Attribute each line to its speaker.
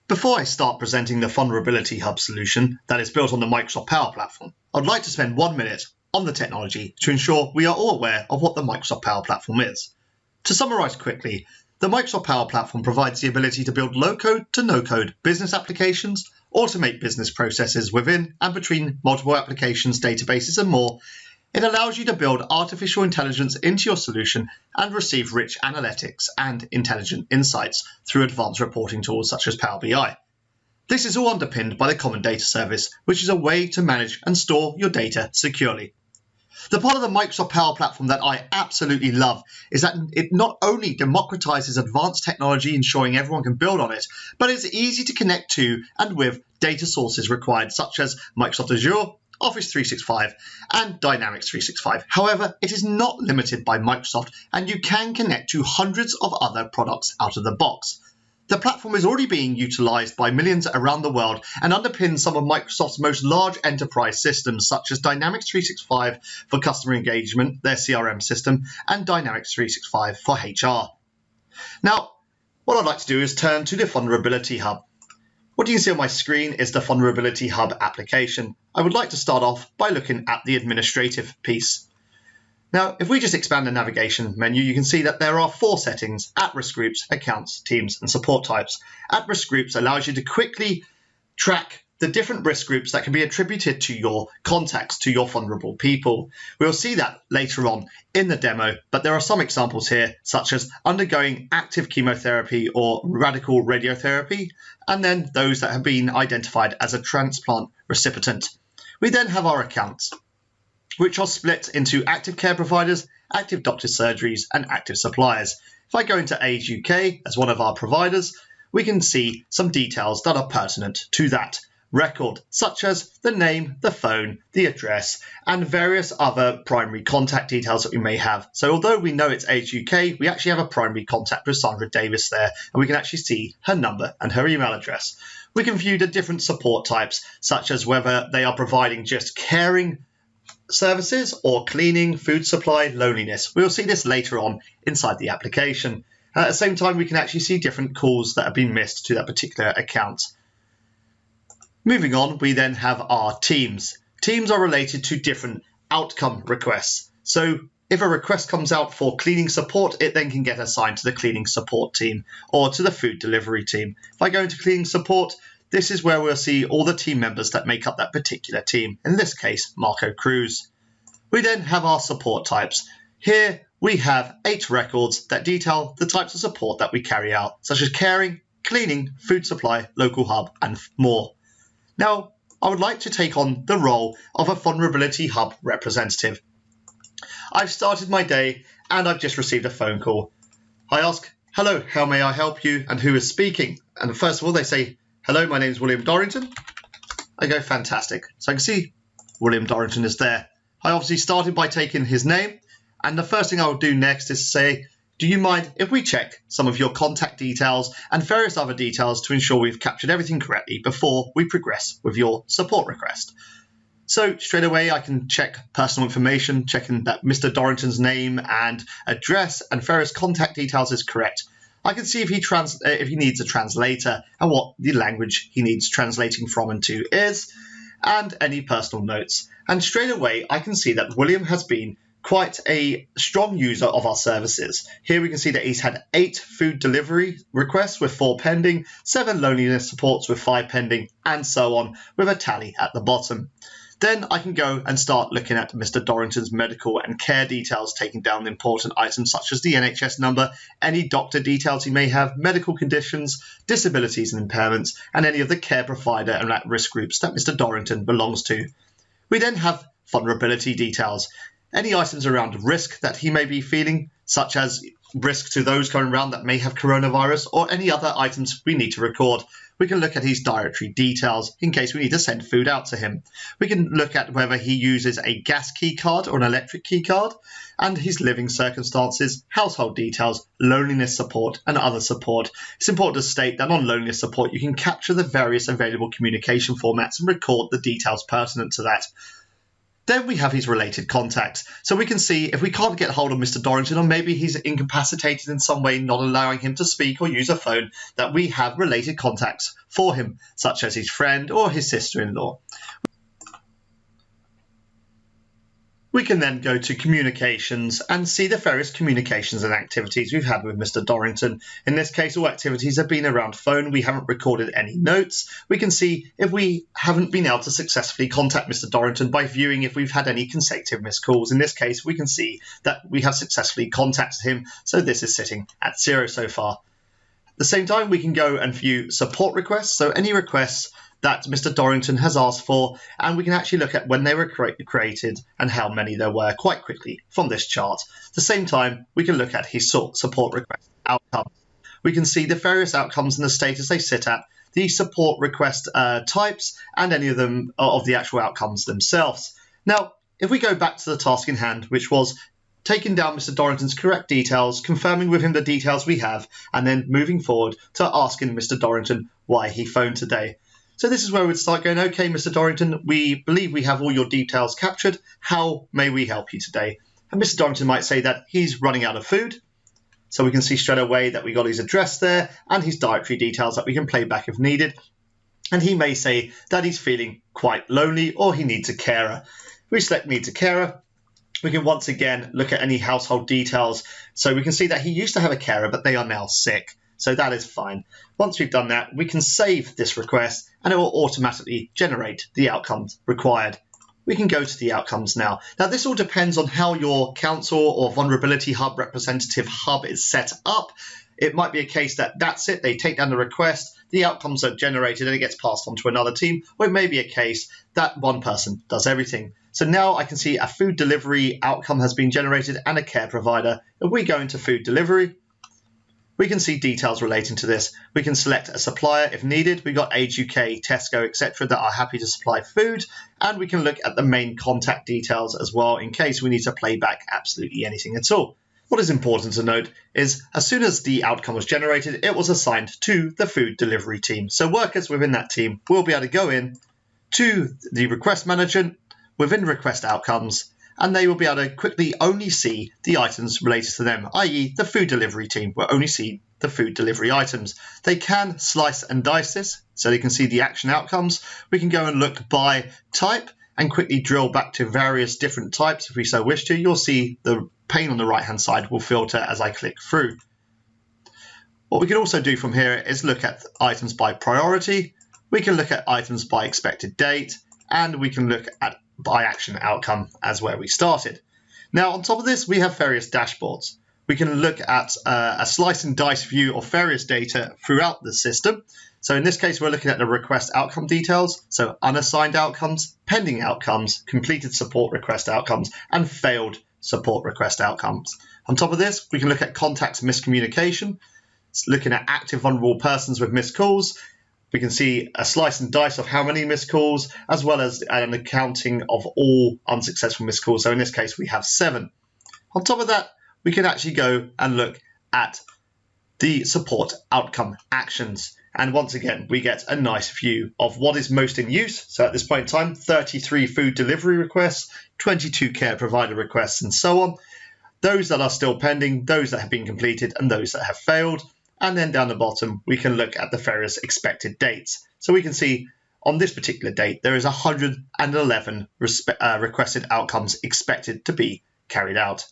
Speaker 1: Before I start presenting the Vulnerability Hub solution that is built on the Microsoft Power Platform, I'd like to spend 1 minute on the technology to ensure we are all aware of what the Microsoft Power Platform is. To summarize quickly, the Microsoft Power Platform provides the ability to build low-code to no-code business applications, automate business processes within and between multiple applications, databases, and more. It allows you to build artificial intelligence into your solution and receive rich analytics and intelligent insights through advanced reporting tools such as Power BI. This is all underpinned by the Common Data Service, which is a way to manage and store your data securely. The part of the Microsoft Power Platform that I absolutely love is that it not only democratizes advanced technology, ensuring everyone can build on it, but it's easy to connect to and with data sources required, such as Microsoft Azure, Office 365, and Dynamics 365. However, it is not limited by Microsoft, and you can connect to hundreds of other products out of the box. The platform is already being utilized by millions around the world and underpins some of Microsoft's most large enterprise systems, such as Dynamics 365 for customer engagement, their CRM system, and Dynamics 365 for HR. Now, what I'd like to do is turn to the Vulnerability Hub. What you can see on my screen is the Vulnerability Hub application. I would like to start off by looking at the administrative piece. Now, if we just expand the navigation menu, you can see that there are 4 settings: at-risk groups, accounts, teams, and support types. At-risk groups allows you to quickly track the different risk groups that can be attributed to your contacts, to your vulnerable people. We'll see that later on in the demo, but there are some examples here, such as undergoing active chemotherapy or radical radiotherapy, and then those that have been identified as a transplant recipient. We then have our accounts, which are split into active care providers, active doctor surgeries, and active suppliers. If I go into Age UK as one of our providers, we can see some details that are pertinent to that record, such as the name, the phone, the address, and various other primary contact details that we may have. So although we know it's Age UK, we actually have a primary contact with Sandra Davis there, and we can actually see her number and her email address. We can view the different support types, such as whether they are providing just caring services or cleaning, food supply, loneliness. We'll see this later on inside the application. At the same time, we can actually see different calls that have been missed to that particular account. Moving on, we then have our teams. Teams are related to different outcome requests. So if a request comes out for cleaning support, it then can get assigned to the cleaning support team or to the food delivery team. If I go into cleaning support, this is where we'll see all the team members that make up that particular team, in this case, Marco Cruz. We then have our support types. Here we have 8 records that detail the types of support that we carry out, such as caring, cleaning, food supply, local hub, and more. Now, I would like to take on the role of a Vulnerability Hub representative. I've started my day and I've just received a phone call. I ask, "Hello, how may I help you?" and who is speaking? And first of all, they say, "Hello, my name is William Dorrington." I go, "Fantastic." So I can see William Dorrington is there. I obviously started by taking his name, and the first thing I will do next is say, "Do you mind if we check some of your contact details and various other details to ensure we've captured everything correctly before we progress with your support request?" So straight away I can check personal information, checking that Mr. Dorrington's name and address and various contact details is correct. I can see if he needs a translator and what the language he needs translating from and to is, and any personal notes. And straight away I can see that William has been quite a strong user of our services. Here we can see that he's had 8 food delivery requests with 4 pending, 7 loneliness supports with 5 pending, and so on, with a tally at the bottom. Then I can go and start looking at Mr. Dorrington's medical and care details, taking down the important items such as the NHS number, any doctor details he may have, medical conditions, disabilities and impairments, and any of the care provider and at-risk groups that Mr. Dorrington belongs to. We then have vulnerability details, any items around risk that he may be feeling, such as risk to those going around that may have coronavirus, or any other items we need to record. We can look at his dietary details in case we need to send food out to him. We can look at whether he uses a gas key card or an electric key card, and his living circumstances, household details, loneliness support, and other support. It's important to state that on loneliness support, you can capture the various available communication formats and record the details pertinent to that. Then we have his related contacts. So we can see if we can't get hold of Mr. Dorrington, or maybe he's incapacitated in some way, not allowing him to speak or use a phone, that we have related contacts for him, such as his friend or his sister-in-law. We can then go to communications and see the various communications and activities we've had with Mr. Dorrington. In this case, all activities have been around phone. We haven't recorded any notes. We can see if we haven't been able to successfully contact Mr. Dorrington by viewing if we've had any consecutive missed calls. In this case, we can see that we have successfully contacted him, so this is sitting at 0 so far. At the same time, we can go and view support requests, so any requests that Mr. Dorrington has asked for, and we can actually look at when they were created and how many there were quite quickly from this chart. At the same time, we can look at his support request outcomes. We can see the various outcomes and the status they sit at, the support request types, and any of them of the actual outcomes themselves. Now, if we go back to the task in hand, which was taking down Mr. Dorrington's correct details, confirming with him the details we have, and then moving forward to asking Mr. Dorrington why he phoned today. So this is where we'd start going, okay, Mr. Dorrington, we believe we have all your details captured. How may we help you today? And Mr. Dorrington might say that he's running out of food. So we can see straight away that we got his address there and his dietary details that we can play back if needed. And he may say that he's feeling quite lonely or he needs a carer. If we select needs a carer, we can once again look at any household details. So we can see that he used to have a carer, but they are now sick. So that is fine. Once we've done that, we can save this request and it will automatically generate the outcomes required. We can go to the outcomes now. Now, this all depends on how your council or vulnerability hub representative hub is set up. It might be a case that that's it. They take down the request, the outcomes are generated and it gets passed on to another team. Or it may be a case that one person does everything. So now I can see a food delivery outcome has been generated and a care provider. If we go into food delivery, we can see details relating to this. We can select a supplier if needed. We've got Age UK, Tesco, etc. that are happy to supply food. And we can look at the main contact details as well in case we need to play back absolutely anything at all. What is important to note is as soon as the outcome was generated, it was assigned to the food delivery team. So workers within that team will be able to go in to the request manager within request outcomes, and they will be able to quickly only see the items related to them, i.e. the food delivery team will only see the food delivery items. They can slice and dice this so they can see the action outcomes. We can go and look by type and quickly drill back to various different types if we so wish to. You'll see the pane on the right hand side will filter as I click through. What we can also do from here is look at items by priority. We can look at items by expected date, and we can look at by action outcome as where we started. Now on top of this, we have various dashboards. We can look at a slice and dice view of various data throughout the system. So in this case, we're looking at the request outcome details, so unassigned outcomes, pending outcomes, completed support request outcomes, and failed support request outcomes. On top of this, we can look at contacts miscommunication, looking at active vulnerable persons with missed calls. We can see a slice and dice of how many missed calls, as well as an accounting of all unsuccessful missed calls. So in this case, we have 7. On top of that, we can actually go and look at the support outcome actions. And once again, we get a nice view of what is most in use. So at this point in time, 33 food delivery requests, 22 care provider requests, and so on. Those that are still pending, those that have been completed, and those that have failed. And then down the bottom, we can look at the various expected dates. So we can see on this particular date, there is 111 requested outcomes expected to be carried out.